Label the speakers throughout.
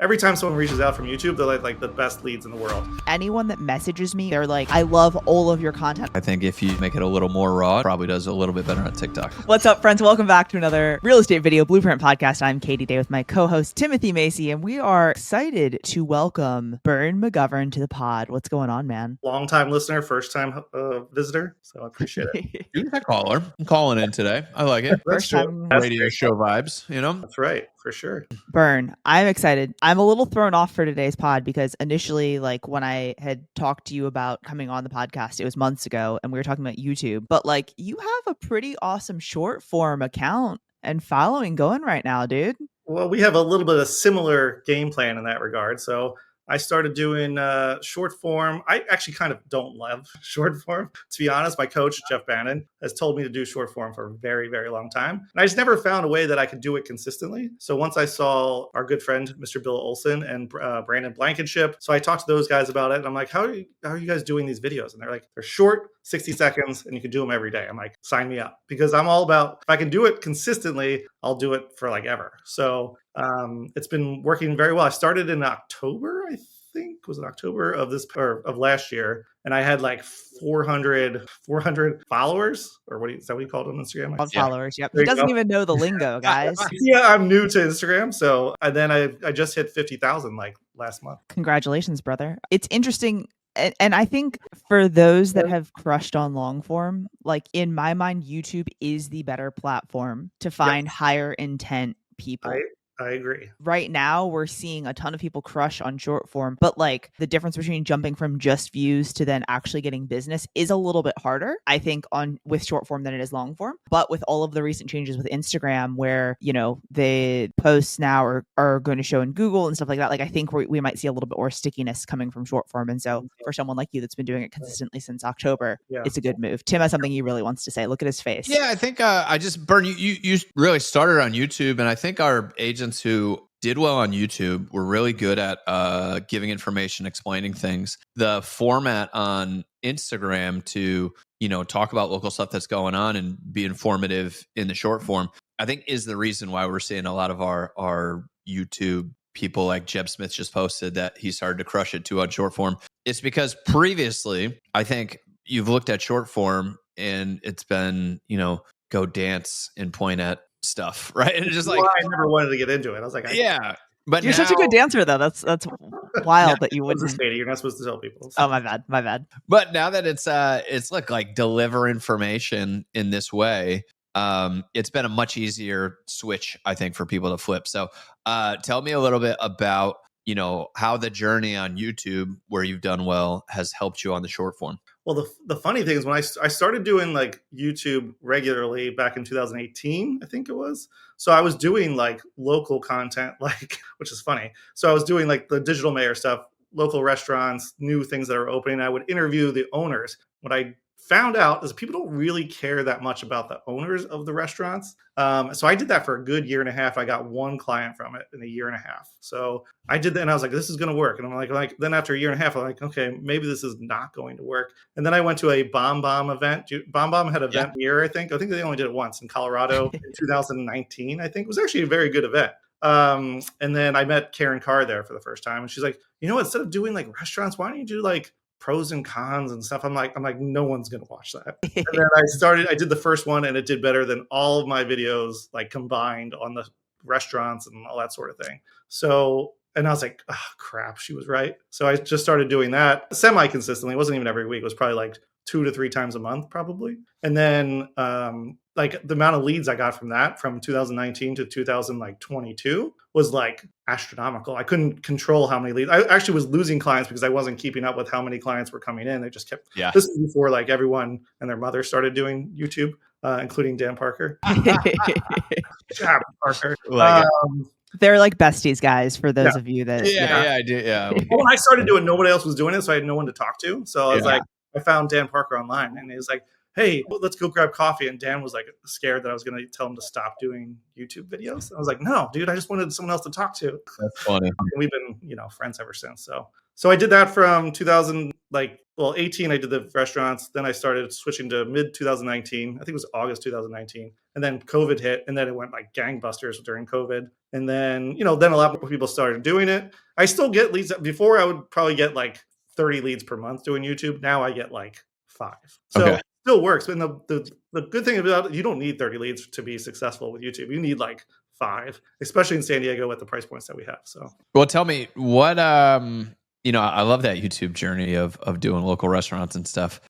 Speaker 1: every time someone reaches out from YouTube, they're like the best leads in the world.
Speaker 2: Anyone that messages me, they're like, I love all of your content.
Speaker 3: I think if you make it a little more raw, it probably does a little bit better on TikTok.
Speaker 2: What's up, friends? Welcome back to another Real Estate Video Blueprint Podcast. I'm Katie Day with my co-host, Timothy Macy, and we are excited to welcome Bern McGovern to the pod. What's going on, man?
Speaker 1: Long-time listener, first-time visitor, so I appreciate it.
Speaker 3: You're a caller. I'm calling in today. I like it.
Speaker 2: First time
Speaker 3: Radio show vibes, you know?
Speaker 1: That's right, for sure.
Speaker 2: Bern, I'm excited. I'm a little thrown off for today's pod because initially, like when I had talked to you about coming on the podcast, it was months ago and we were talking about YouTube, but like you have a pretty awesome short form account and following going right now, dude.
Speaker 1: Well, we have a little bit of similar game plan in that regard. So I started doing short form. I actually kind of don't love short form. To be honest, my coach, Jeff Bannon, has told me to do short form for a very, very long time. And I just never found a way that I could do it consistently. So once I saw our good friend, Mr. Bill Olson and Brandon Blankenship, so I talked to those guys about it. And I'm like, how are you guys doing these videos? And they're like, they're short, 60 seconds, and you can do them every day. I'm like, sign me up. Because I'm all about, if I can do it consistently, I'll do it for like ever. So it's been working very well. I started in October, I think. Was it October of last year? And I had like 400 followers, or is that what you called it on Instagram?
Speaker 2: Followers, yep. He doesn't even know the lingo, guys.
Speaker 1: Yeah, I'm new to Instagram. So, and then I just hit 50,000 like last month.
Speaker 2: Congratulations, brother. It's interesting. And I think for those that have crushed on long form, like in my mind, YouTube is the better platform to find higher intent people.
Speaker 1: I agree.
Speaker 2: Right now, we're seeing a ton of people crush on short form, but like the difference between jumping from just views to then actually getting business is a little bit harder, I think, with short form than it is long form. But with all of the recent changes with Instagram, where, you know, the posts now are going to show in Google and stuff like that, like I think we might see a little bit more stickiness coming from short form. And so for someone like you that's been doing it consistently since October, it's a good move. Tim has something he really wants to say. Look at his face.
Speaker 3: Yeah, I think Bern, you really started on YouTube, and I think our agents who did well on YouTube were really good at giving information, explaining things. The format on Instagram to, you know, talk about local stuff that's going on and be informative in the short form, I think is the reason why we're seeing a lot of our YouTube people, like Jeb Smith just posted that he started to crush it too on short form. It's because previously, I think you've looked at short form and it's been, you know, go dance and point at stuff, right? And it's just like,
Speaker 1: I never wanted to get into it. I was like,
Speaker 3: but
Speaker 2: you're such a good dancer, though. That's wild that you wouldn't.
Speaker 1: You're not supposed to tell people. So.
Speaker 2: Oh, my bad.
Speaker 3: But now that it's like deliver information in this way, it's been a much easier switch, I think, for people to flip. So, tell me a little bit about, you know, how the journey on YouTube, where you've done well, has helped you on the short form.
Speaker 1: Well, the funny thing is when I started doing like YouTube regularly back in 2018, I think it was. So I was doing like local content, like, which is funny. So I was doing like the digital mayor stuff, local restaurants, new things that are opening. I would interview the owners. What I found out is people don't really care that much about the owners of the restaurants. So I did that for a good year and a half. I got one client from it in a year and a half. So I did that and I was like, this is going to work. And I'm like, then after a year and a half, I'm like, okay, maybe this is not going to work. And then I went to a Bomb event. Bomb had an event here, I think they only did it once in Colorado in 2019. I think it was actually a very good event. And then I met Karen Carr there for the first time. And she's like, you know, instead of doing like restaurants, why don't you do like pros and cons and stuff? I'm like, no one's going to watch that. And then I did the first one and it did better than all of my videos, like combined on the restaurants and all that sort of thing. So, and I was like, oh crap, she was right. So I just started doing that semi-consistently. It wasn't even every week. It was probably like 2 to 3 times a month, probably. And then, like the amount of leads I got from that from 2019 to 2022 was like astronomical. I couldn't control how many leads. I actually was losing clients because I wasn't keeping up with how many clients were coming in. They just kept, this is before like everyone and their mother started doing YouTube, including Dan Parker. Job, Parker.
Speaker 2: They're like besties, guys, for those of you that...
Speaker 3: I do,
Speaker 1: Well, when I started doing it, nobody else was doing it, so I had no one to talk to. So I was like, I found Dan Parker online and he was like, hey, let's go grab coffee. And Dan was like scared that I was going to tell him to stop doing YouTube videos. I was like, no, dude, I just wanted someone else to talk to.
Speaker 3: That's funny.
Speaker 1: And we've been, friends ever since. So So I did that from 18, I did the restaurants. Then I started switching to mid 2019. I think it was August 2019. And then COVID hit, and then it went like gangbusters during COVID. And then, then a lot more people started doing it. I still get leads. Before I would probably get like 30 leads per month doing YouTube. Now I get like 5. So
Speaker 3: Okay.
Speaker 1: it still works. But the good thing about it, you don't need 30 leads to be successful with YouTube. You need like 5, especially in San Diego at the price points that we have. So,
Speaker 3: well, tell me what, I love that YouTube journey of doing local restaurants and stuff.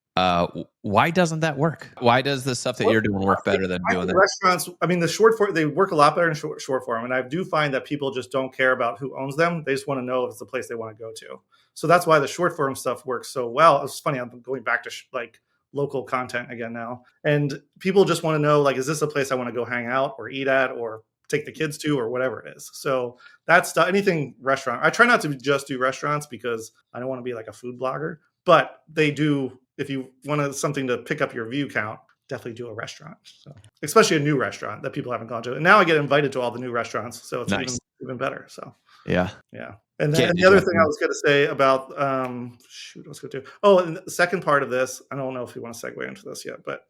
Speaker 3: Why doesn't that work? Why does the stuff that you're doing work better than doing that?
Speaker 1: Restaurants, I mean, the short form, they work a lot better in short form. And I do find that people just don't care about who owns them. They just want to know if it's the place they want to go to. So that's why the short form stuff works so well. It's funny, I'm going back to local content again now. And people just want to know, like, is this a place I want to go hang out or eat at or take the kids to or whatever it is. So that's anything restaurant. I try not to just do restaurants because I don't want to be like a food blogger, but they do. If you want something to pick up your view count, definitely do a restaurant. So, especially a new restaurant that people haven't gone to. And now I get invited to all the new restaurants. So it's
Speaker 3: nice.
Speaker 1: even better. So
Speaker 3: yeah.
Speaker 1: And then the other thing I was going to say about, I was going to do. Oh, and the second part of this, I don't know if you want to segue into this yet, but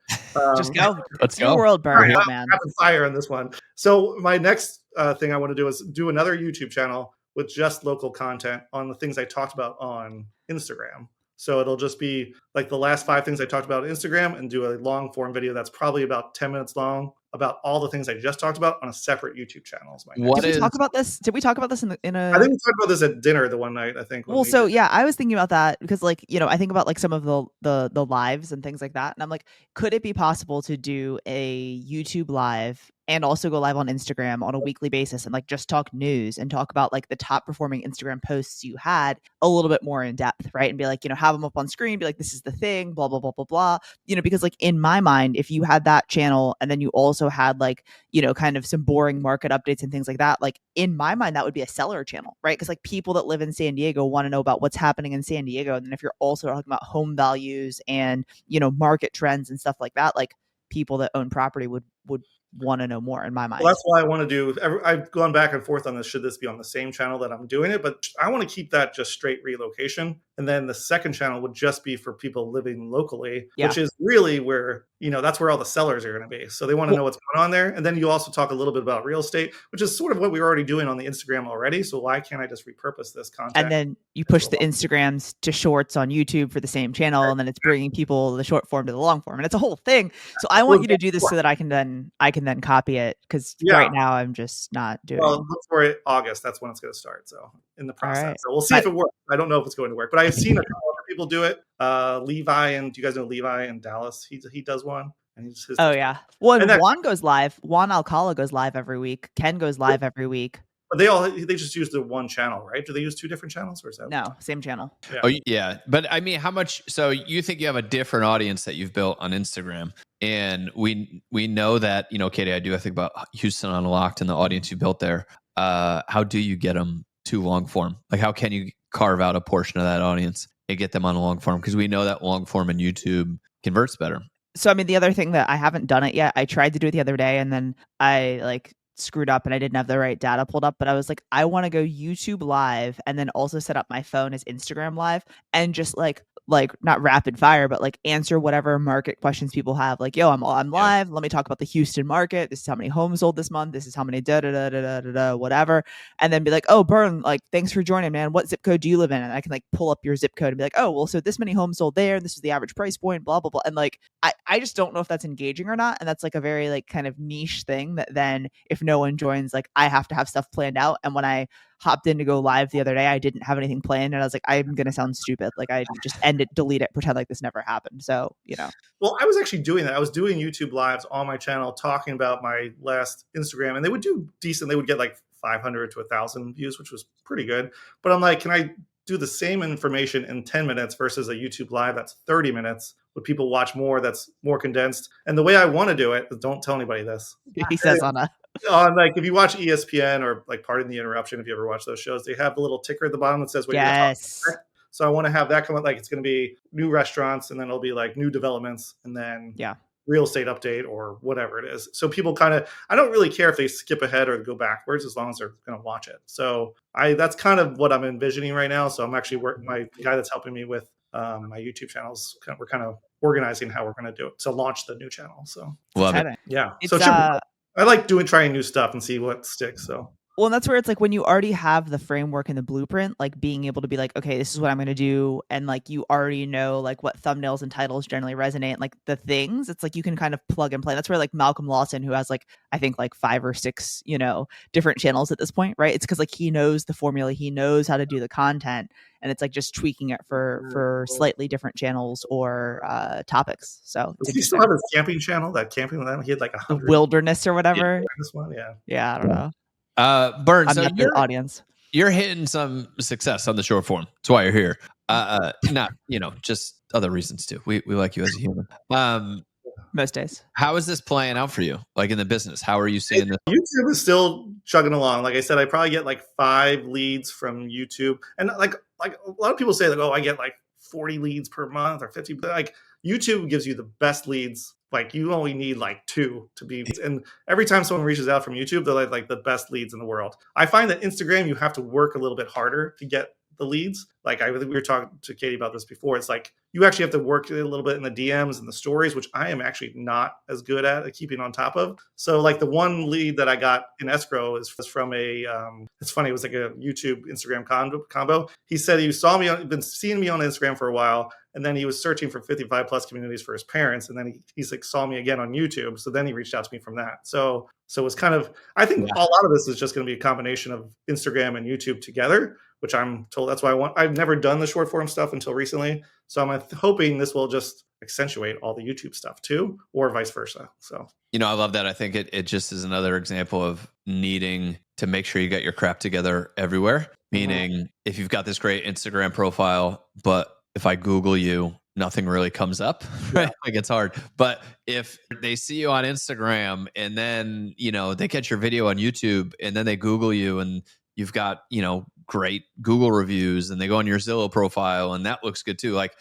Speaker 2: just go.
Speaker 3: Let's
Speaker 2: go. World, Bern, man.
Speaker 1: Rapid fire on this one. So my next thing I want to do is do another YouTube channel with just local content on the things I talked about on Instagram. So it'll just be like the last 5 things I talked about on Instagram and do a long form video that's probably about 10 minutes long about all the things I just talked about on a separate YouTube channel.
Speaker 2: Did we talk about this? Did we talk about this in a?
Speaker 1: I think we talked about this at dinner the one night. I think.
Speaker 2: Well, so yeah, I was thinking about that because, like, I think about like some of the lives and things like that, and I'm like, could it be possible to do a YouTube live and also go live on Instagram on a weekly basis and like just talk news and talk about like the top performing Instagram posts you had a little bit more in depth, right? And be like, have them up on screen, be like, this is the thing, blah blah blah blah blah. Because like in my mind, if you had that channel and then you also had like kind of some boring market updates and things like that, like in my mind that would be a seller channel, right? Because like people that live in San Diego want to know about what's happening in San Diego, and then if you're also talking about home values and market trends and stuff like that, like people that own property would want to know more in my mind.
Speaker 1: Well, that's why I want to do. I've gone back and forth on this. Should this be on the same channel that I'm doing it? But I want to keep that just straight relocation. And then the second channel would just be for people living locally, which is really where, that's where all the sellers are going to be. So they want to know what's going on there. And then you also talk a little bit about real estate, which is sort of what we were already doing on the Instagram already. So why can't I just repurpose this content?
Speaker 2: And then you push the Instagrams to shorts on YouTube for the same channel. And then it's bringing people the short form to the long form. And it's a whole thing. So I want you to do this so that I can then copy it. Because right now I'm just not doing it.
Speaker 1: Well, look for it August. That's when it's going to start. So in the process.
Speaker 2: Right.
Speaker 1: So we'll see if it works. I don't know if it's going to work, but I've seen a couple other people do it. Levi, and do you guys know Levi in Dallas? He does one. And
Speaker 2: yeah. Well, and Juan goes live. Juan Alcala goes live every week. Ken goes live every week.
Speaker 1: But they just use the one channel, right? Do they use 2 different channels, or is that
Speaker 2: no same channel?
Speaker 3: Yeah. Oh yeah, but I mean, how much? So you think you have a different audience that you've built on Instagram, and we know that Katie, I think about Houston Unlocked and the audience you built there. How do you get them to long form? Like, how can you carve out a portion of that audience and get them on long form? Because we know that long form in YouTube converts better.
Speaker 2: So I mean, the other thing that I haven't done it yet, I tried to do it the other day, and then I screwed up and I didn't have the right data pulled up, but I was like, I want to go YouTube live and then also set up my phone as Instagram live and just like not rapid fire, but like answer whatever market questions people have. Like, yo, I'm live. Let me talk about the Houston market. This is how many homes sold this month. This is how many whatever. And then be like, oh, Bern, like, thanks for joining, man. What zip code do you live in? And I can like pull up your zip code and be like, oh, well, so this many homes sold there. And this is the average price point, blah, blah, blah. And like, I just don't know if that's engaging or not. And that's like a very like kind of niche thing that then if no one joins, like I have to have stuff planned out. And when I hopped in to go live the other day, I didn't have anything planned, and I was like, I'm gonna sound stupid. Like I just end it, delete it, pretend like this never happened. So
Speaker 1: Well, I was actually doing that. I was doing YouTube lives on my channel talking about my last Instagram, and they would do decent. They would get like 500 to 1,000 views, which was pretty good. But I'm like, can I do the same information in 10 minutes versus a YouTube live that's 30 minutes? Would people watch more? That's more condensed. And the way I want to do it, don't tell anybody this.
Speaker 2: He says on
Speaker 1: like if you watch ESPN or like Pardon the Interruption, if you ever watch those shows, they have the little ticker at the bottom that says what you're talking about. So I want to have that come out, like it's going to be new restaurants, and then it'll be like new developments, and then real estate update or whatever it is. So people kind of, I don't really care if they skip ahead or go backwards as long as they're going to watch it. So that's kind of what I'm envisioning right now. So I'm actually my guy that's helping me with my YouTube channels. We're kind of organizing how we're going to do it to launch the new channel. So
Speaker 3: love it.
Speaker 1: Yeah.
Speaker 2: It's,
Speaker 1: So I like trying new stuff and see what sticks. So.
Speaker 2: Well, and that's where it's like when you already have the framework and the blueprint, like being able to be like, okay, this is what I'm going to do. And like, you already know like what thumbnails and titles generally resonate, like the things, it's like you can kind of plug and play. That's where like Malcolm Lawson, who has like, I think like 5 or 6, different channels at this point, right? It's because like he knows the formula, he knows how to do the content, and it's like just tweaking it for slightly different channels or topics. So
Speaker 1: does he still have his camping channel? That camping with him, he had like 100
Speaker 2: wilderness or whatever.
Speaker 1: Yeah, this one,
Speaker 2: yeah, I don't know.
Speaker 3: Bern,
Speaker 2: I'm
Speaker 3: so
Speaker 2: not the audience.
Speaker 3: You're hitting some success on the short form. That's why you're here. Not, just other reasons too. We like you as a human.
Speaker 2: Most days.
Speaker 3: How is this playing out for you? Like in the business, how are you seeing this?
Speaker 1: YouTube is still chugging along. Like I said, I probably get like 5 leads from YouTube. And like a lot of people say like, oh, I get like 40 leads per month or 50. But like YouTube gives you the best leads. Like you only need like 2 to be, and every time someone reaches out from YouTube, they're like the best leads in the world. I find that Instagram, you have to work a little bit harder to get the leads. Like we were talking to Katie about this before. It's like you actually have to work a little bit in the DMs and the stories, which I am actually not as good at keeping on top of. So like the one lead that I got in escrow is from it's funny, it was like a YouTube Instagram combo. He said he'd been seeing me on Instagram for a while, and then he was searching for 55 plus communities for his parents, and then he's like saw me again on YouTube. So then he reached out to me from that. So it was kind of, I think a lot of this is just going to be a combination of Instagram and YouTube together, which I'm told that's why I've never done the short form stuff until recently. So I'm hoping this will just accentuate all the YouTube stuff too, or vice versa. So,
Speaker 3: I love that. I think it just is another example of needing to make sure you got your crap together everywhere. Meaning if you've got this great Instagram profile, but if I Google you, nothing really comes up, right? Like it's hard. But if they see you on Instagram and then, they catch your video on YouTube and then they Google you and you've got, great Google reviews and they go on your Zillow profile and that looks good too. Like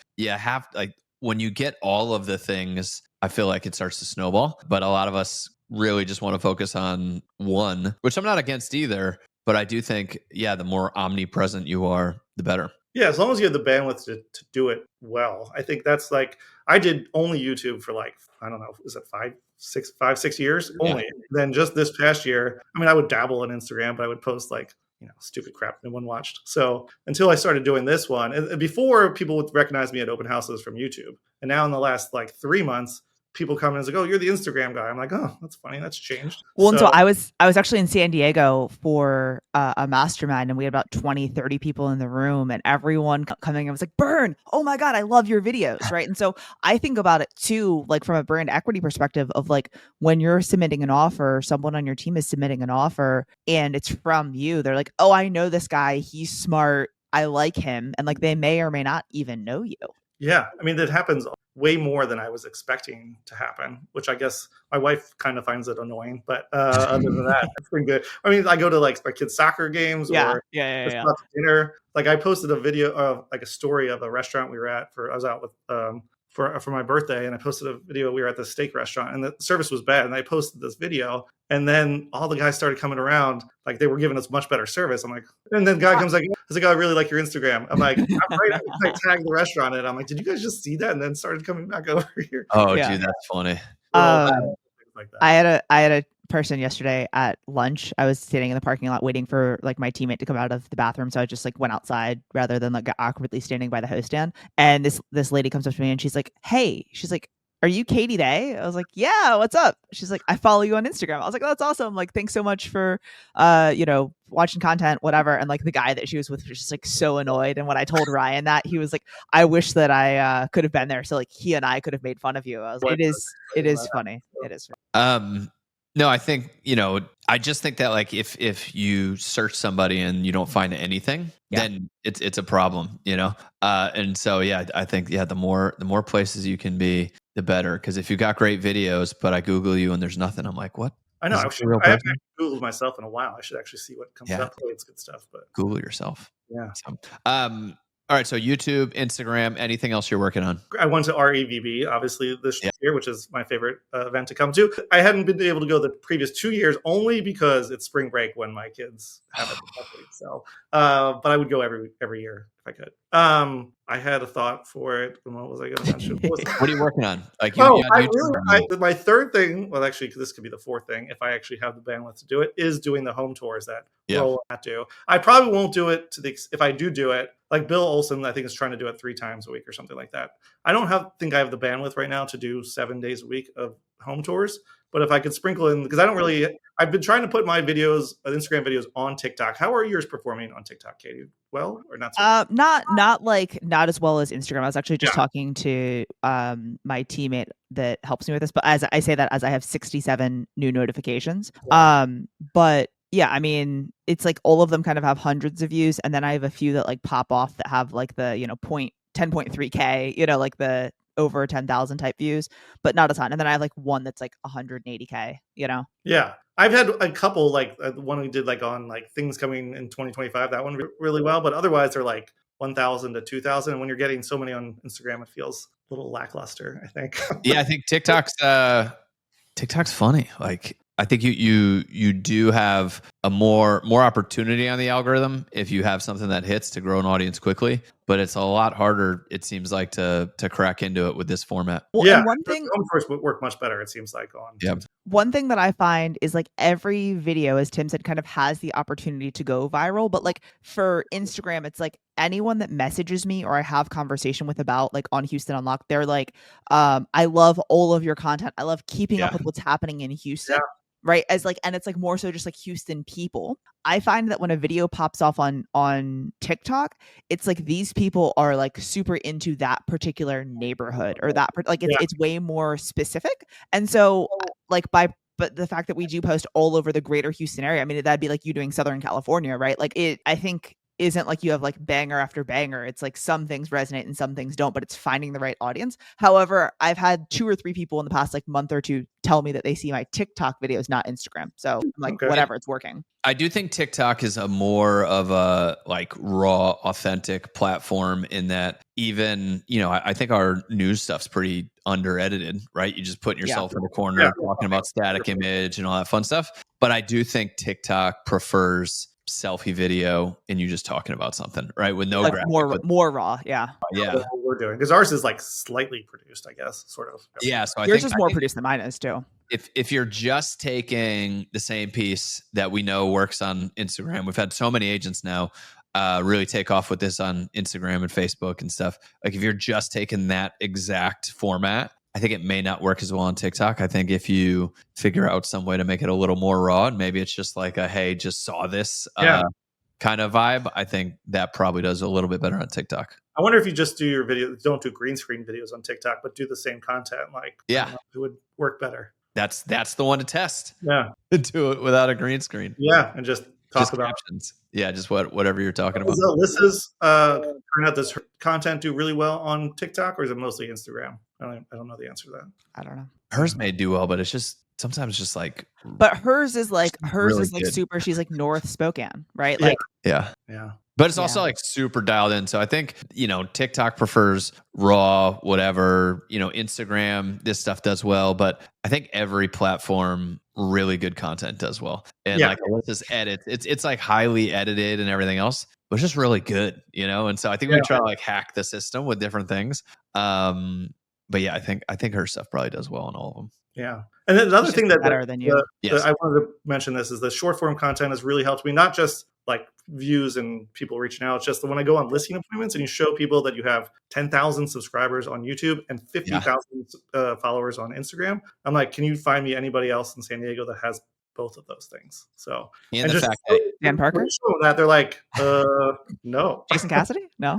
Speaker 3: when you get all of the things, I feel like it starts to snowball. But a lot of us really just want to focus on one, which I'm not against either. But I do think, the more omnipresent you are, the better.
Speaker 1: Yeah, as long as you have the bandwidth to do it well. I think that's like, I did only YouTube for like, I don't know, is it 5-6 years only? Then just this past year, I would dabble in Instagram, but I would post like, stupid crap no one watched. So until I started doing this one, and before people would recognize me at open houses from YouTube. And now in the last like 3 months, people come in and say, oh, you're the Instagram guy. I'm like, oh, that's funny. That's changed.
Speaker 2: Well, and so I was actually in San Diego for a mastermind, and we had about 20, 30 people in the room, and everyone coming and was like, Bern, oh my God, I love your videos. Right. And so I think about it too, like from a brand equity perspective of like when you're submitting an offer, someone on your team is submitting an offer and it's from you. They're like, oh, I know this guy. He's smart. I like him. And like, they may or may not even know you.
Speaker 1: Yeah. That happens way more than I was expecting to happen, which I guess my wife kind of finds it annoying. But other than that, it's been good. I go to like my kids' soccer games or dinner. Like I posted a video of like a story of a restaurant we were at I was out with for my birthday, and I posted a video. We were at the steak restaurant and the service was bad, and I posted this video, and then all the guys started coming around like they were giving us much better service. I'm like, and then guy comes like, I was like, I really like your Instagram. I'm like, I tagged the restaurant and I'm like, did you guys just see that? And then started coming back over here.
Speaker 3: Oh, dude, that's funny.
Speaker 2: Like that. I had a person yesterday at lunch. I was sitting in the parking lot waiting for like my teammate to come out of the bathroom, so I just like went outside rather than like awkwardly standing by the host stand. And this lady comes up to me and she's like, "Hey," she's like, "Are you Katie Day?" I was like, "Yeah, what's up?" She's like, "I follow you on Instagram." I was like, "Oh, that's awesome. Like, thanks so much for watching content, whatever." And like the guy that she was with was just like so annoyed. And when I told Ryan that, he was like, "I wish that I could have been there. So like he and I could have made fun of you." I was like, it is funny. It is funny.
Speaker 3: No, I think, I just think that like if you search somebody and you don't find anything, then it's a problem, and so, I think, the more places you can be, the better. Because if you got great videos, but I Google you and there's nothing, I'm like, what?
Speaker 1: I know. I haven't Googled myself in a while. I should actually see what comes up. It's good stuff, but
Speaker 3: Google yourself.
Speaker 1: Yeah.
Speaker 3: So, All right. So YouTube, Instagram, anything else you're working on?
Speaker 1: I went to REVB, obviously, this year, which is my favorite event to come to. I hadn't been able to go the previous 2 years only because it's spring break when my kids have it. So, but I would go every year if I could. I had a thought for it. And what was I going to mention?
Speaker 3: What are you working on? Like,
Speaker 1: my third thing, well, actually, this could be the fourth thing, if I actually have the bandwidth to do it, is doing the home tours that Roll at do. I probably won't do it if I do it. Like Bill Olson, I think, is trying to do it 3 times a week or something like that. I don't think I have the bandwidth right now to do 7 days a week of home tours. But if I could sprinkle in, because I've been trying to put my videos, Instagram videos, on TikTok. How are yours performing on TikTok, Katie? Well, or not?
Speaker 2: Not as well as Instagram. I was actually just talking to my teammate that helps me with this. But as I say that, as I have 67 new notifications. Wow. But yeah, I mean, it's like all of them kind of have hundreds of views, and then I have a few that like pop off that have like the 10.3K, like the over 10,000 type views, but not a ton. And then I have like one that's like 180K,
Speaker 1: Yeah. I've had a couple, like the one we did like on like things coming in 2025, that one really well, but otherwise they're like 1,000 to 2,000. And when you're getting so many on Instagram, it feels a little lackluster, I think.
Speaker 3: Yeah, I think TikTok's funny. Like, I think you do have a more opportunity on the algorithm if you have something that hits to grow an audience quickly, but it's a lot harder, it seems like, to crack into it with this format.
Speaker 1: Well, yeah, one thing home tours would work much better, it seems like.
Speaker 2: One thing that I find is like every video, as Tim said, kind of has the opportunity to go viral, but like for Instagram, it's like anyone that messages me or I have conversation with about like on Houston Unlocked, they're like, I love all of your content. I love keeping up with what's happening in Houston. Yeah. Right. And it's like more so just like Houston people. I find that when a video pops off on TikTok, it's like these people are like super into that particular neighborhood or that it's way more specific. And so but the fact that we do post all over the greater Houston area, I mean, that'd be like you doing Southern California, right? Like I think isn't like you have like banger after banger. It's like some things resonate and some things don't, but it's finding the right audience. However, I've had 2 or 3 people in the past like month or two tell me that they see my TikTok videos, not Instagram. So I'm like, whatever, it's working.
Speaker 3: I do think TikTok is a more of a like raw, authentic platform in that even, I think our news stuff's pretty under edited, right? You just putting yourself in the corner talking about static image and all that fun stuff. But I do think TikTok prefers selfie video and you just talking about something, right? With no graphic,
Speaker 2: more raw. Yeah.
Speaker 1: What we're doing, because ours is like slightly produced, I guess, sort of.
Speaker 3: Yeah. So
Speaker 2: yours is more produced than mine is too.
Speaker 3: If you're just taking the same piece that we know works on Instagram, we've had so many agents now really take off with this on Instagram and Facebook and stuff. Like if you're just taking that exact format, I think it may not work as well on TikTok. I think if you figure out some way to make it a little more raw, and maybe it's just like a, hey, just saw this kind of vibe, I think that probably does a little bit better on TikTok.
Speaker 1: I wonder if you just do your video, don't do green screen videos on TikTok, but do the same content. Like, it would work better.
Speaker 3: That's the one to test.
Speaker 1: Yeah.
Speaker 3: Do it without a green screen.
Speaker 1: Yeah. And just talk about
Speaker 3: captions. Yeah. Just whatever you're talking about.
Speaker 1: Alyssa's turn out this content do really well on TikTok, or is it mostly Instagram? I don't know the answer to that.
Speaker 2: I don't know.
Speaker 3: Hers may do well, but it's just sometimes just like.
Speaker 2: But hers is like super. She's like North Spokane, right? Like
Speaker 3: yeah. But it's also like super dialed in. So I think, TikTok prefers raw, whatever, Instagram, this stuff does well. But I think every platform, really good content does well. And like Alyssa's edits, it's like highly edited and everything else, but it's just really good, And so I think we try to like hack the system with different things. But yeah, I think her stuff probably does well on all of them.
Speaker 1: Yeah. And then another thing that
Speaker 2: better than you.
Speaker 1: I wanted to mention this is the short form content has really helped me, not just like views and people reaching out. It's just when I go on listing appointments and you show people that you have 10,000 subscribers on YouTube and 50,000 followers on Instagram. I'm like, can you find me anybody else in San Diego that has both of those things? So,
Speaker 3: and the fact that
Speaker 2: Dan Parker,
Speaker 1: that they're like, no.
Speaker 2: Jason Cassidy, no.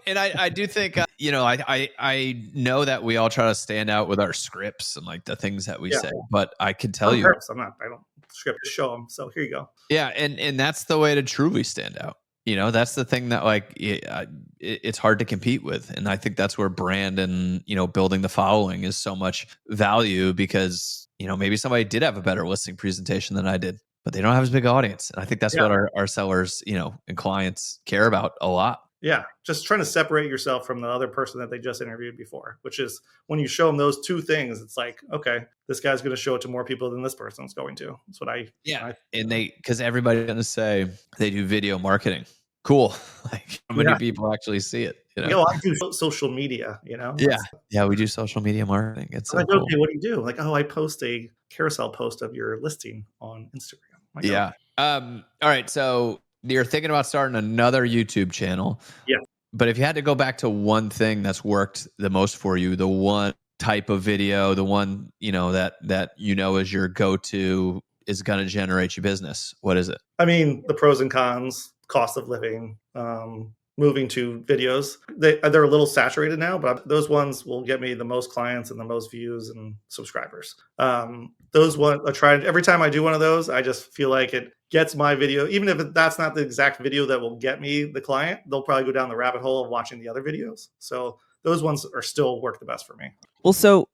Speaker 3: And I do think I know that we all try to stand out with our scripts and like the things that we say, but I can tell you,
Speaker 1: I don't script to show them. So here you go.
Speaker 3: Yeah, and that's the way to truly stand out. That's the thing that like it's hard to compete with, and I think that's where brand and building the following is so much value because maybe somebody did have a better listing presentation than I did, but they don't have as big audience, and I think that's what our sellers and clients care about a lot.
Speaker 1: Yeah, just trying to separate yourself from the other person that they just interviewed before, which is when you show them those two things, it's like, okay, this guy's going to show it to more people than this person's going to. That's what
Speaker 3: and because everybody's going to say they do video marketing. Cool. Like how many people actually see it?
Speaker 1: I do social media,
Speaker 3: Yeah, we do social media marketing. It's so
Speaker 1: like,
Speaker 3: cool.
Speaker 1: Okay, what do you do? Like, I post a carousel post of your listing on Instagram. Like,
Speaker 3: yeah. All right. So you're thinking about starting another YouTube channel.
Speaker 1: Yeah.
Speaker 3: But if you had to go back to one thing that's worked the most for you, the one type of video, the one, that is your go-to is going to generate you business, what is it?
Speaker 1: I mean, the pros and cons, cost of living, moving to videos. They're a little saturated now, but those ones will get me the most clients and the most views and subscribers. Those ones I tried every time I do one of those, I just feel like it gets my video, even if that's not the exact video that will get me the client, they'll probably go down the rabbit hole of watching the other videos. So those ones are still work the best for me.
Speaker 2: Well, so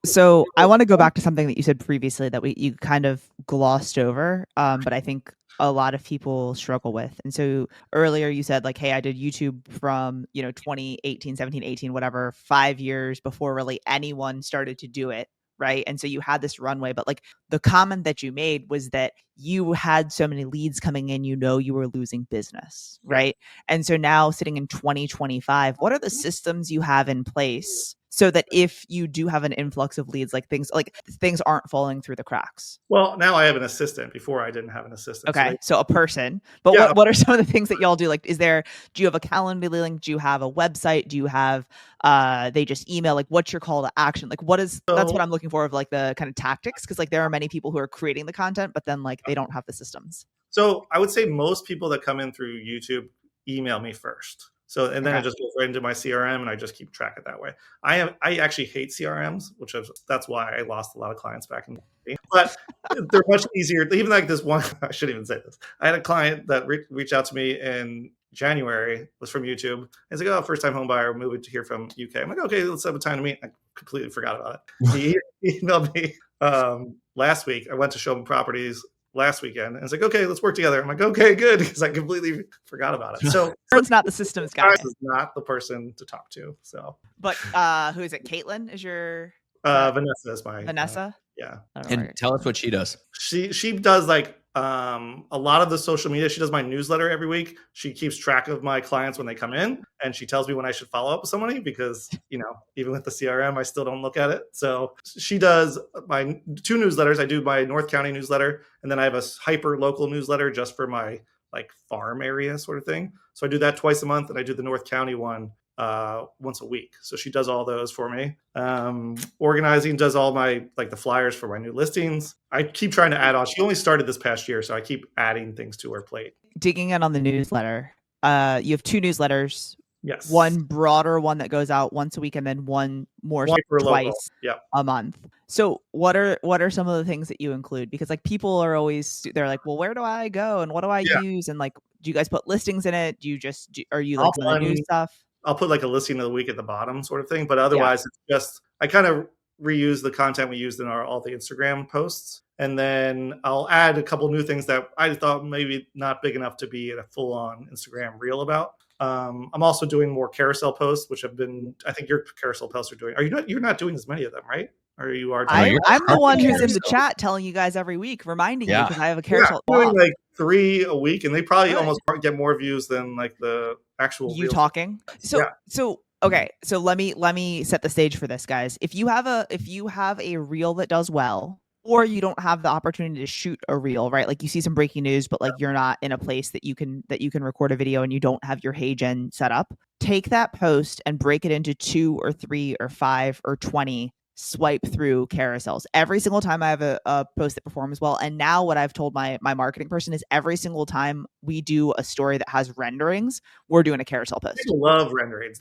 Speaker 2: I want to go back to something that you said previously that you kind of glossed over, but I think a lot of people struggle with. And so earlier you said like, hey, I did YouTube from, 2018, 17, 18, whatever, 5 years before really anyone started to do it. Right. And so you had this runway, but like the comment that you made was that you had so many leads coming in, you were losing business. Right. And so now sitting in 2025, what are the systems you have in place so that if you do have an influx of leads, things aren't falling through the cracks?
Speaker 1: Well, now I have an assistant. Before I didn't have an assistant.
Speaker 2: Okay. So a person, but what are some of the things that y'all do? Like, do you have a calendar link? Do you have a website? Do you have, they just email? Like, what's your call to action? Like, that's what I'm looking for of like the kind of tactics. Cause like there are many people who are creating the content, but then like they don't have the systems.
Speaker 1: So I would say most people that come in through YouTube email me first. So, and then it just goes right into my CRM and I just keep track of it that way. I actually hate CRMs, that's why I lost a lot of clients back in the day. But they're much easier. Even like this one, I shouldn't even say this. I had a client that reached out to me in January, was from YouTube. He's like, first time home buyer, moving to here from UK. I'm like, okay, let's have a time to meet. I completely forgot about it. He emailed me last week. I went to show him properties last weekend and it's like, okay, let's work together. I'm like, okay, good, because I completely forgot about it. So
Speaker 2: it's not the systems guy.
Speaker 1: Is not the person to talk to. So,
Speaker 2: but who is it? Caitlin is your
Speaker 1: Vanessa is my
Speaker 2: Vanessa.
Speaker 1: Yeah,
Speaker 3: and tell us what she does.
Speaker 1: She does like a lot of the social media. She does my newsletter every week. She keeps track of my clients when they come in, and she tells me when I should follow up with somebody because even with the CRM, I still don't look at it. So she does my 2 newsletters. I do my North County newsletter, and then I have a hyper local newsletter just for my like farm area sort of thing. So I do that twice a month, and I do the North County one once a week. So she does all those for me. Organizing, does all my like the flyers for my new listings. I keep trying to add on. She only started this past year, so I keep adding things to her plate.
Speaker 2: Digging in on the newsletter, you have 2 newsletters.
Speaker 1: Yes.
Speaker 2: One broader one that goes out once a week, and then one twice a month. So what are some of the things that you include? Because like people are always, they're like, well, where do I go and what do I use? And like, do you guys put listings in it? Do you are you like some of the new stuff?
Speaker 1: I'll put like a listing of the week at the bottom sort of thing. But otherwise it's just, I kind of reuse the content we used in all the Instagram posts. And then I'll add a couple new things that I thought maybe not big enough to be a full on Instagram reel about. I'm also doing more carousel posts, which I think your carousel posts are doing. You're not doing as many of them, right? Or you are?
Speaker 2: I'm the one who's in the chat telling you guys every week, reminding you because I have a carousel.
Speaker 1: I'm doing like 3 a week, and they probably almost get more views than like the actual.
Speaker 2: You talking? So okay, so let me set the stage for this, guys. If you have a reel that does well, or you don't have the opportunity to shoot a reel, right? Like you see some breaking news, but like you're not in a place that you can record a video and you don't have your HeyGen set up. Take that post and break it into 2 or 3 or 5 or 20 swipe through carousels. Every single time I have a post that performs well. And now what I've told my marketing person is every single time we do a story that has renderings, we're doing a carousel post.
Speaker 1: People love renderings.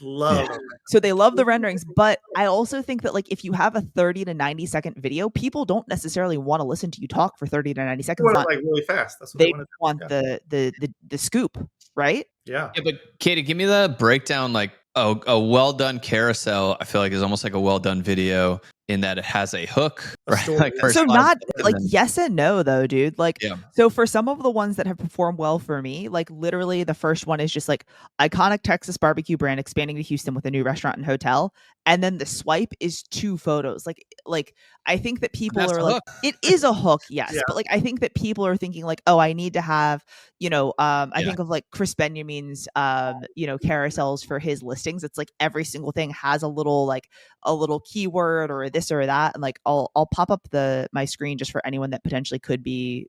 Speaker 2: So they love the renderings. But I also think that like if you have a 30 to 90 second video, people don't necessarily want to listen to you talk for 30 to 90 seconds.
Speaker 1: They want it like really fast. That's what
Speaker 2: they want the scoop, right?
Speaker 1: Yeah.
Speaker 3: But Katie, give me the breakdown. Like a well done carousel, I feel like is almost like a well done video. in that it has a hook,
Speaker 1: A
Speaker 3: right?
Speaker 1: story.
Speaker 3: Like first
Speaker 2: So
Speaker 3: 5
Speaker 2: not
Speaker 3: seconds,
Speaker 2: like
Speaker 3: and then-
Speaker 2: yes and no though, dude. Like,
Speaker 3: Yeah.
Speaker 2: so for some of the ones that have performed well for me, like literally the first one is just like iconic Texas barbecue brand expanding to Houston with a new restaurant and hotel, and then the swipe is 2 photos. Like I think that people
Speaker 3: That's
Speaker 2: are
Speaker 3: a
Speaker 2: like,
Speaker 3: hook.
Speaker 2: it is a hook, yes,
Speaker 1: Yeah.
Speaker 2: but like I think that people are thinking like, oh, I need to have, I
Speaker 3: Yeah.
Speaker 2: think of like Chris Benjamin's carousels for his listings. It's like every single thing has a little keyword or this or that, and like I'll pop up my screen just for anyone that potentially could be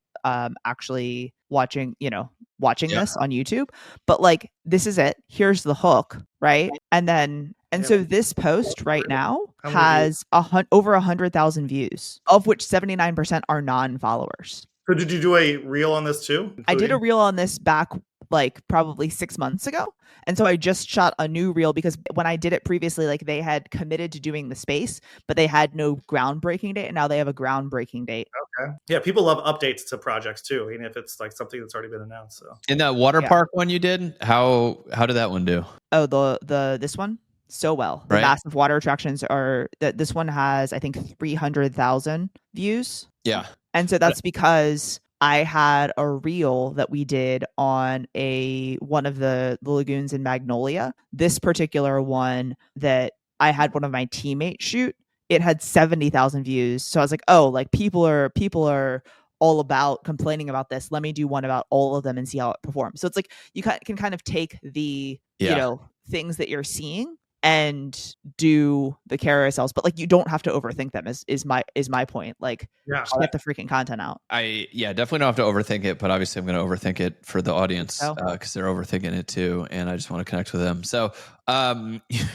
Speaker 2: actually watching
Speaker 3: Yeah.
Speaker 2: this on YouTube. But like this is it. Here's the hook, right? And
Speaker 1: Yeah.
Speaker 2: so this post right now
Speaker 1: How many
Speaker 2: has over 100,000 views, of which 79% are non-followers.
Speaker 1: So did you do a reel on this too?
Speaker 2: I did a
Speaker 1: including-
Speaker 2: reel on this back like probably 6 months ago. And so I just shot a new reel because when I did it previously, like they had committed to doing the space, but they had no groundbreaking date. And now they have a groundbreaking date.
Speaker 1: Okay. Yeah, people love updates to projects too, even if it's like something that's already been announced. So
Speaker 3: In that water
Speaker 2: Yeah.
Speaker 3: park one you did, how did that one do?
Speaker 2: Oh, this one? So well. The
Speaker 3: Right.
Speaker 2: massive water attractions this one has, I think, 300,000 views.
Speaker 3: Yeah.
Speaker 2: And so that's because I had a reel that we did on one of the lagoons in Magnolia. This particular one that I had one of my teammates shoot, it had 70,000 views. So I was like, oh, like people are all about complaining about this. Let me do one about all of them and see how it performs. So it's like you can kind of take the things that you're seeing and do the carousels, but like you don't have to overthink them is my point. Like
Speaker 1: yeah,
Speaker 2: just get the freaking content out.
Speaker 3: Definitely don't have to overthink it, but obviously I'm going to overthink it for the audience because they're overthinking it too, and I just want to connect with them. So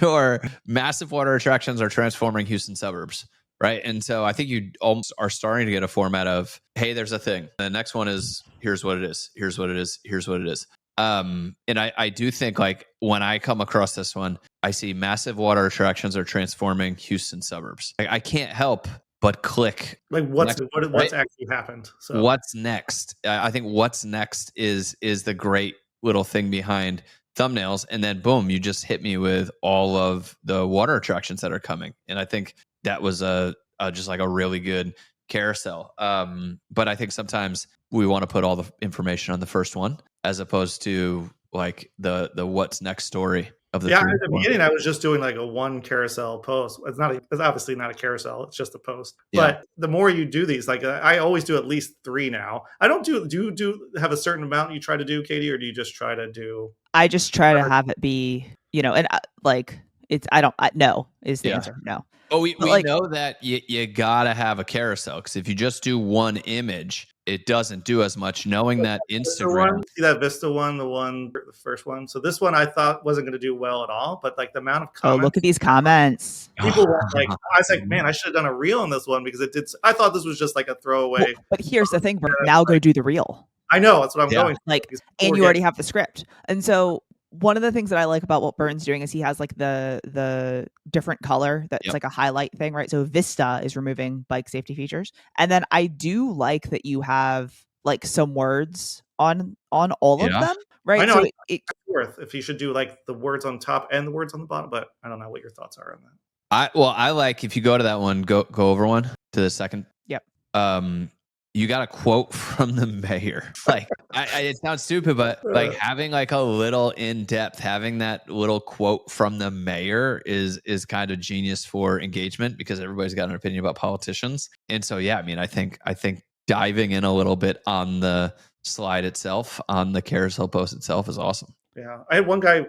Speaker 3: your massive water attractions are transforming Houston suburbs, right? And so I think you almost are starting to get a format of, hey, there's a thing. The next one is, here's what it is, here's what it is, here's what it is. And I do think like when I come across this one, I see massive water attractions are transforming Houston suburbs. I can't help but click.
Speaker 1: like what's
Speaker 3: right?
Speaker 1: actually happened. So
Speaker 3: What's next? I think what's next is the great little thing behind thumbnails, and then boom, you just hit me with all of the water attractions that are coming, and I think that was just like a really good carousel. But I think sometimes we want to put all the information on the first one as opposed to like the what's next story of the
Speaker 1: yeah,
Speaker 3: three
Speaker 1: at the
Speaker 3: or four.
Speaker 1: beginning I was just doing like a one carousel post. It's obviously not a carousel, it's just a post.
Speaker 3: Yeah.
Speaker 1: But the more you do these, like I always do at least 3 now. I don't do you have a certain amount you try to do, Katie, or do you just try to do?
Speaker 2: I just try to have it be, and like it's no is the
Speaker 3: Yeah.
Speaker 2: answer. No.
Speaker 3: But we
Speaker 2: like-
Speaker 3: know that you gotta have a carousel, because if you just do one image, it doesn't do as much. Knowing that
Speaker 1: Vista
Speaker 3: Instagram,
Speaker 1: one, see that Vista one, the first one. So this one I thought wasn't going to do well at all, but like the amount of
Speaker 2: Oh,
Speaker 1: comments,
Speaker 2: look at these comments.
Speaker 1: people were like, I was like, man, I should have done a reel on this one because it did. I thought this was just like a throwaway.
Speaker 2: Well, but here's the thing, Bert. Now go do the reel.
Speaker 1: I know that's what I'm
Speaker 3: Yeah.
Speaker 1: going.
Speaker 2: Like,
Speaker 1: because
Speaker 2: and
Speaker 1: people
Speaker 2: you
Speaker 1: were
Speaker 2: already have the script. And so one of the things that I like about what Bern's doing is he has like the different color that's
Speaker 3: Yep.
Speaker 2: like a highlight thing, right? So Vista is removing bike safety features. And then I do like that you have like some words on all of
Speaker 3: Yeah.
Speaker 2: them, right?
Speaker 1: I know.
Speaker 2: So it
Speaker 1: worth if you should do like the words on top and the words on the bottom, but I don't know what your thoughts are on that.
Speaker 3: I like, if you go to that one, go over one to the second.
Speaker 2: Yep.
Speaker 3: You got a quote from the mayor. Like, it sounds stupid, but like having like a little in depth, having that little quote from the mayor is kind of genius for engagement, because everybody's got an opinion about politicians. And so, yeah, I mean, I think diving in a little bit on the slide itself, on the carousel post itself, is awesome.
Speaker 1: Yeah, I had one guy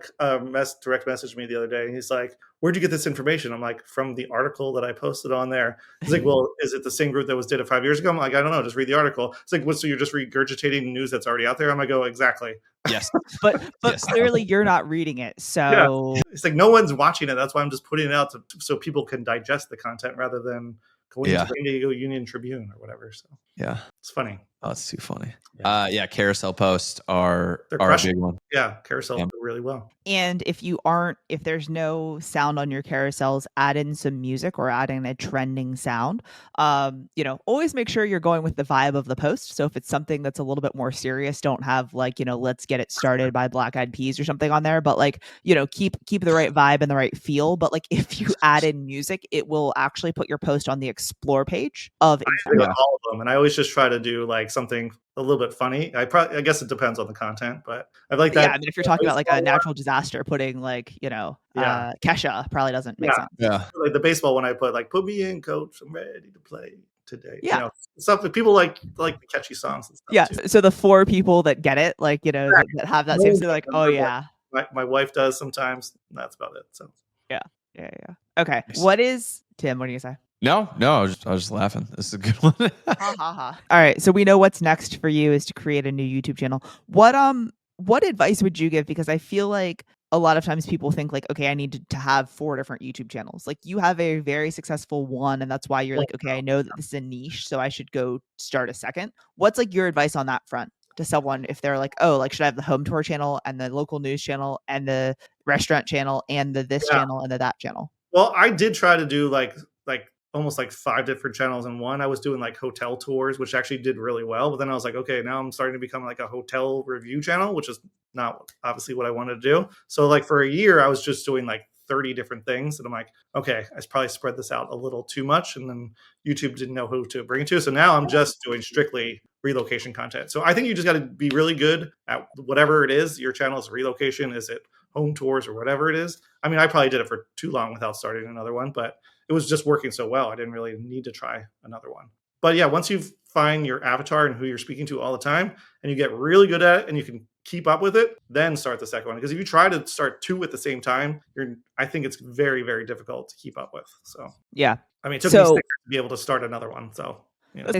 Speaker 1: direct message me the other day, and he's like, "Where'd you get this information?" I'm like, "From the article that I posted on there." He's like, "Well, is it the same group that did it 5 years ago?" I'm like, "I don't know, just read the article." It's like, "What? So you're just regurgitating news that's already out there?" I'm like, "Oh, exactly."
Speaker 3: Yes.
Speaker 2: but
Speaker 3: Yes.
Speaker 2: clearly you're not reading it. So
Speaker 1: It's like no one's watching it. That's why I'm just putting it out so people can digest the content rather than going to the San Diego Union Tribune or whatever. So
Speaker 3: Yeah.
Speaker 1: it's funny.
Speaker 3: Oh, that's too funny. Yeah, carousel posts are a big one.
Speaker 1: Yeah, carousels do really well.
Speaker 2: And if there's no sound on your carousels, add in some music or add in a trending sound. Always make sure you're going with the vibe of the post. So if it's something that's a little bit more serious, don't have like, let's get it started by Black Eyed Peas or something on there. But like, keep the right vibe and the right feel. But like if you add in music, it will actually put your post on the explore page of Instagram.
Speaker 1: All of them. And I always just try to do like something a little bit funny. I guess it depends on the content, but I like that.
Speaker 2: Yeah, I mean, if you're talking about like a natural disaster, putting like, Kesha probably doesn't make sense.
Speaker 3: Yeah.
Speaker 1: Like the baseball one, I put me in, coach. I'm ready to play today.
Speaker 2: Yeah.
Speaker 1: Something people like the catchy songs and stuff.
Speaker 2: Yeah.
Speaker 1: Too.
Speaker 2: So the 4 people that get it, like, that have that same, so they're like, oh yeah.
Speaker 1: My wife does sometimes. That's about it. So
Speaker 2: yeah. Okay. What is Tim? What do you say?
Speaker 3: No, I was just laughing. This is a good one.
Speaker 2: All right, so we know what's next for you is to create a new YouTube channel. What advice would you give? Because I feel like a lot of times people think like, okay, I need to have 4 different YouTube channels. Like you have a very successful one, and that's why you're like, okay, I know that this is a niche, so I should go start a second. What's like your advice on that front to someone if they're like, oh, like should I have the home tour channel and the local news channel and the restaurant channel and the this channel and the that channel?
Speaker 1: Well, I did try to do like almost like 5 different channels in one. I was doing like hotel tours, which actually did really well. But then I was like, okay, now I'm starting to become like a hotel review channel, which is not obviously what I wanted to do. So like for a year, I was just doing like 30 different things. And I'm like, okay, I probably spread this out a little too much. And then YouTube didn't know who to bring it to. So now I'm just doing strictly relocation content. So I think you just got to be really good at whatever it is. Your channel is relocation. Is it home tours or whatever it is? I mean, I probably did it for too long without starting another one, but it was just working so well. I didn't really need to try another one. But yeah, once you find your avatar and who you're speaking to all the time and you get really good at it and you can keep up with it, then start the second one. Because if you try to start 2 at the same time, I think it's very, very difficult to keep up with. So
Speaker 2: yeah.
Speaker 1: I mean, it took me 6 years to be able to start another one. So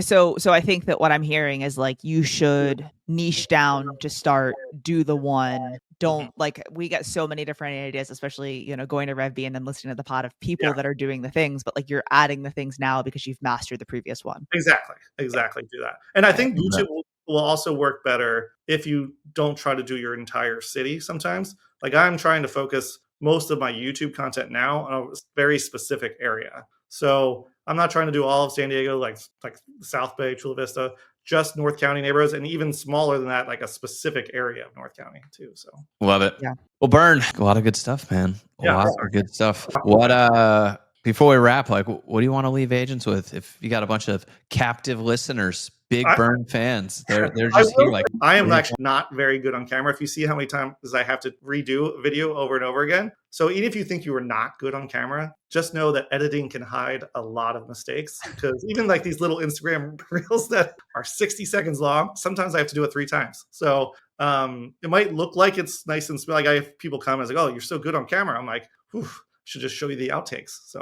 Speaker 2: So I think that what I'm hearing is like you should niche down to start, do the one. Don't like we get so many different ideas, especially going to REVB and then listening to the pod of people that are doing the things, but like you're adding the things now because you've mastered the previous one.
Speaker 1: Exactly. Do that. And I think YouTube will also work better if you don't try to do your entire city sometimes. Like I'm trying to focus most of my YouTube content now on a very specific area. So I'm not trying to do all of San Diego, like South Bay, Chula Vista, just North County neighborhoods, and even smaller than that, like a specific area of North County too. So
Speaker 3: love it.
Speaker 2: Yeah.
Speaker 3: Well, Bern, a lot of good stuff, man. A lot of good stuff. What before we wrap, like, what do you want to leave agents with? If you got a bunch of captive listeners, big Bern fans, they're just here like.
Speaker 1: I am actually not very good on camera. If you see how many times I have to redo a video over and over again. So even if you think you are not good on camera, just know that editing can hide a lot of mistakes, because even like these little Instagram reels that are 60 seconds long, sometimes I have to do it 3 times. So it might look like it's nice and like I have people comment like, oh, you're so good on camera. I'm like, whew, should just show you the outtakes. So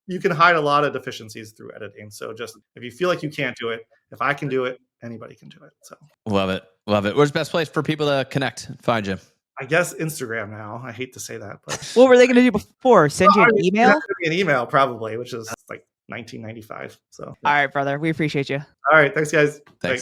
Speaker 1: you can hide a lot of deficiencies through editing. So just if you feel like you can't do it, if I can do it, anybody can do it. So
Speaker 3: love it. Where's the best place for people to connect, find you?
Speaker 1: I guess Instagram now. I hate to say that, but
Speaker 2: what were they going to do before? Send you an email?
Speaker 1: An email probably, which is like 1995. So
Speaker 2: all right, brother. We appreciate you.
Speaker 1: All right. Thanks, guys.
Speaker 3: Thanks.